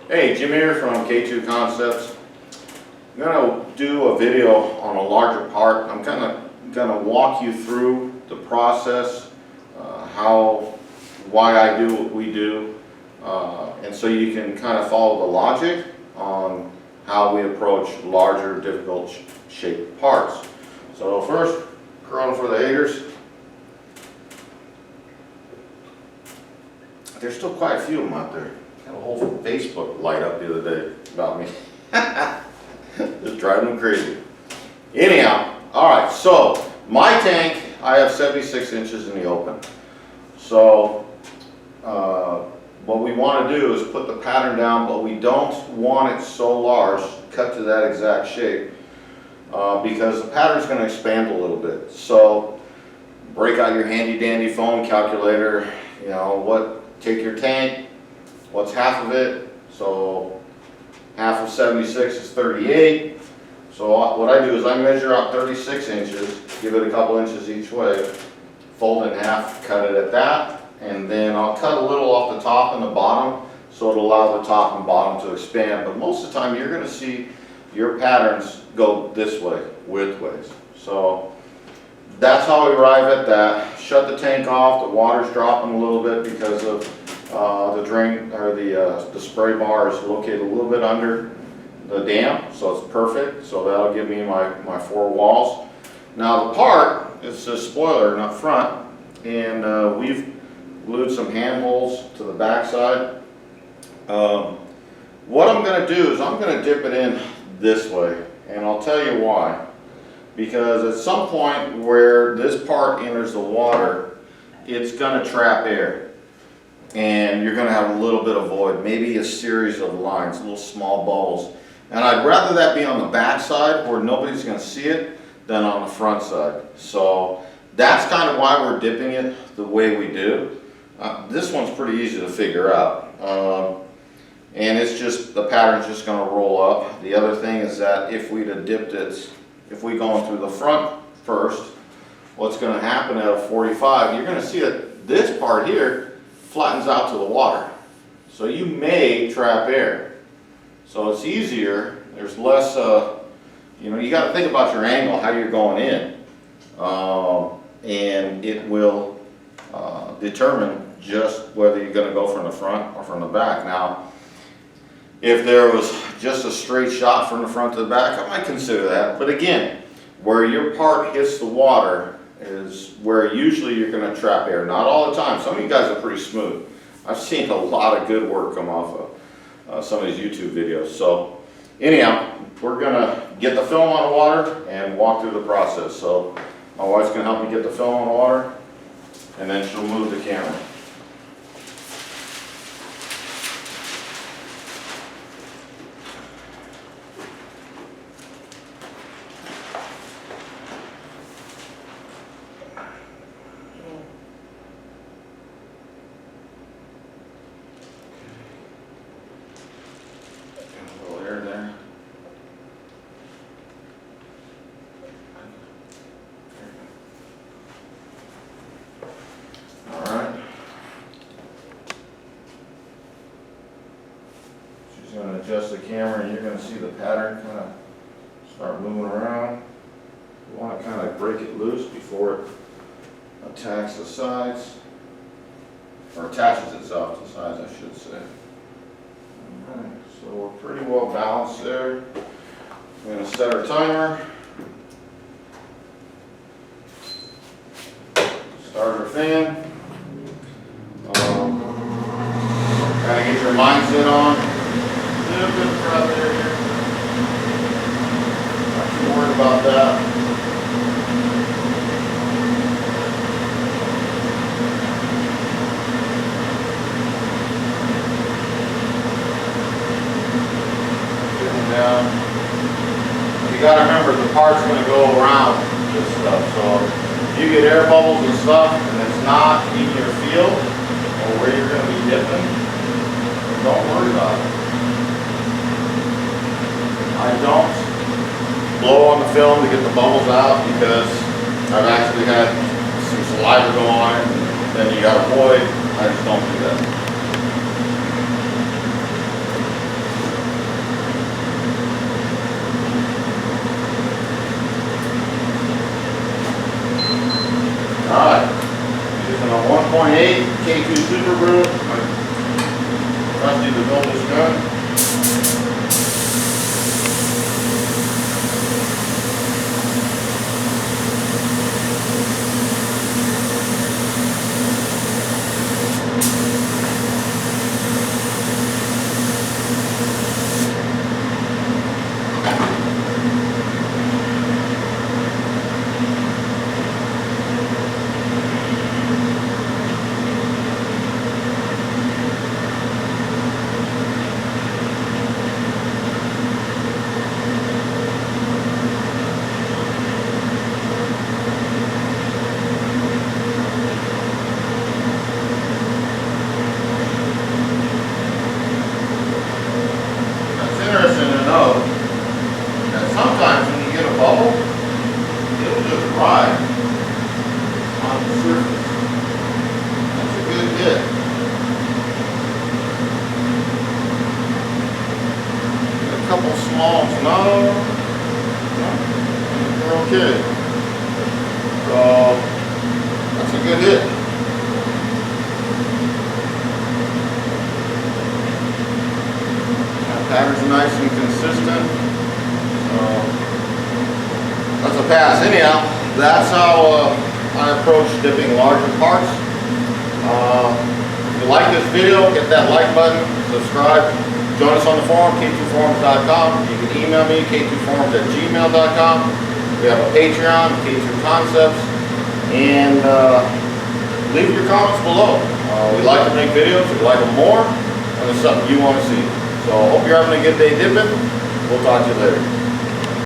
Hey, Jim here from K2 Concepts. I'm going to do a video on a larger part. I'm kind of going to walk you through the process, why I do what we do, and so you can kind of follow the logic on how we approach larger, difficult shaped parts. So first, Corona for the haters. There's still quite a few of them out there. Had a whole Facebook light up the other day about me. Just driving them crazy. Anyhow, alright, so my tank, I have 76 inches in the open. So what we want to do is put the pattern down, but we don't want it so large, cut to that exact shape, because the pattern is going to expand a little bit. So break out your handy dandy phone calculator, take your tank, what's half of it, so half of 76 is 38. So what I do is I measure out 36 inches, give it a couple inches each way, fold it in half, cut it at that, and then I'll cut a little off the top and the bottom so it'll allow the top and bottom to expand. But most of the time you're going to see your patterns go this way, widthways. So that's how we arrive at that. Shut the tank off, the water's dropping a little bit because of the drain, or the spray bar is located a little bit under the dam, so it's perfect. So that'll give me my four walls. Now the part, it's a spoiler up front, and we've glued some handholds to the back side. What I'm going to do is I'm going to dip it in this way, and I'll tell you why. Because at some point where this part enters the water, it's going to trap air. And you're going to have a little bit of void, maybe a series of lines, little small bubbles. And I'd rather that be on the back side where nobody's going to see it than on the front side. So that's kind of why we're dipping it the way we do. This one's pretty easy to figure out. And it's just, the pattern's just going to roll up. The other thing is that if we'd have dipped it, if we go in through the front first, what's going to happen at a 45, you're going to see that this part here flattens out to the water. So you may trap air. So it's easier, there's less, you got to think about your angle, how you're going in. And it will determine just whether you're going to go from the front or from the back. Now, if there was just a straight shot from the front to the back, I might consider that. But again, where your part hits the water is where usually you're going to trap air. Not all the time. Some of you guys are pretty smooth. I've seen a lot of good work come off of some of these YouTube videos. So anyhow, we're going to get the film on the water and walk through the process. So my wife's going to help me get the film on the water, and then she'll move the camera. Going to adjust the camera, and you're going to see the pattern kind of start moving around. You want to kind of break it loose before it attacks the sides, or attaches itself to the sides, I should say. Alright, so we're pretty well balanced there. We're going to set our timer, start our fan, kind of get your mindset on. Not too worried about that. Getting down. You got to remember the part's going to go around this stuff. So if you get air bubbles and stuff, and it's not in your field or where you're going to be dipping, don't worry about it. I don't blow on the film to get the bubbles out because I've actually had some saliva go on it, and then you got a void. I just don't do that. honesty, the build is good. Interesting to know that sometimes when you get a bubble, it'll just ride on the surface. That's a good hit. A couple smalls, no, we're okay. So that's a good hit. Patterns are nice and consistent. So that's a pass. Anyhow, that's how I approach dipping larger parts. If you like this video, hit that like button, subscribe, join us on the forum, k2forums.com. You can email me, k2forums@gmail.com. We have a Patreon, K2Concepts, and leave your comments below. We like to make videos. If you like them more, and it's something you want to see. So hope you're having a good day dipping. We'll talk to you later.